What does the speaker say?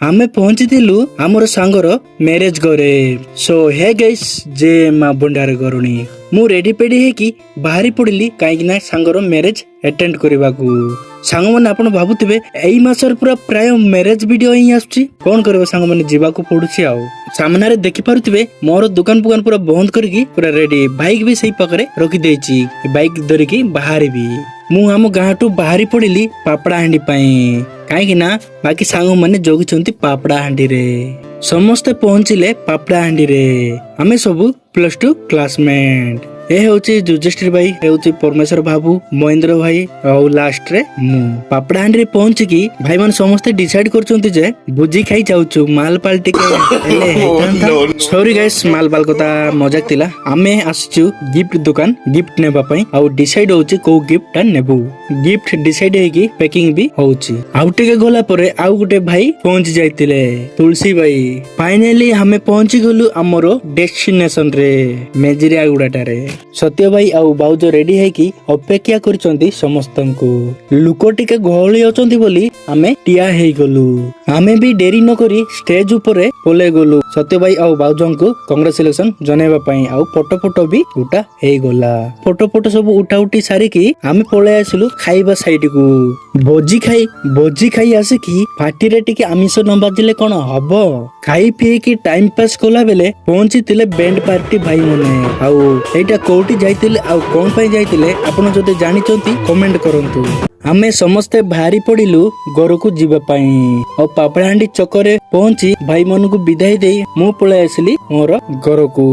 आमे पहुंचीलु आमर सांगर मैरेज घरे। सो हे गाइस जे मां भंडार करुणी मु रेडी पेडी हे कि बाहरी पड़िली कहीं सांगर मैरेज अटेंड करने को। सांग मैंने आप भावुवे यही मासर पूरा प्राय मैरेज वीडियो ही आसुची कौन कर सांग मैंने जीवाक पड़ुची। आउ सामने देखि पारुथिबे मोर दुकान पुकान पूरा बंद करके पूरा रेडी बाइक भी सही पाखरे रखी देछि। बाइक धरिकी बाहर भी मु आम गाँ टू बाहरी पड़िली पापड़ा हांडी पाई कहीं ना बाकी सांग मैंने जोगी पापड़ा हांडी रे। समस्ते पहुंचिले पापड़ा हांडी रे। आमे सबू +2 क्लासमेट। ए होची जुजश्री भाई होची परमेश्वर बाबू महेंद्र भाई और लास्ट रे मु पापड़ा हांडी रे पहुंची की भाई मान समस्ते डिसाइड करचोंती जे बुजी खाई जाउछु माल पाल टिके एले हेतांता। सॉरी गाइस माल पाल कथा मजाक तिला। आमे आसछु गिफ्ट दुकान गिफ्ट नेबा पई आ डिसाइड होची को गिफ्ट ता नेबू। गिफ्ट डिसाइड हे की पैकिंग भी होची। आउ टिके गला परे आउ गुटे भाई पहुंच जाइतिले तुलसी भाई। फाइनली हमें पहुंची गलु हमरो डेस्टिनेशन रे मेजिरिया गुडाटा रे। सत्य भाई आउ बाउज रेडी है कि अपेक्षा करचंती समस्तंकु। लुक टिके गहली अचंती बोली आमे टिया हेई गलु। आमे भी देरी न करी स्टेज ऊपर पले गलु। सत्य भाई आउ बाउजंकु कांग्रेचुलेशन जनेबा पई आउ फोटो भी उठा हेई गला। फोटो सब उठा उठी सारी की आमे पळे आसिलु खाइबा साइड को। भोजी खाई आसे कि पार्टी रे टिके आमिष न बाजिले कोन हबो। खाई पी की टाइम पास कोला बेले पहुंची तिले बैंड पार्टी भाई मने। आउ एटा कोठी जाइतिले आउ कोन पई जाइतिले आपण जदि जानिचंती कमेंट करंतु। आमे समस्ते भारी पड़िलु घर को जीवा पाई और पापड़ाहांडी चकरे पहुंची भाई मन को विदाई दे मु पळे आसली मोर घर को।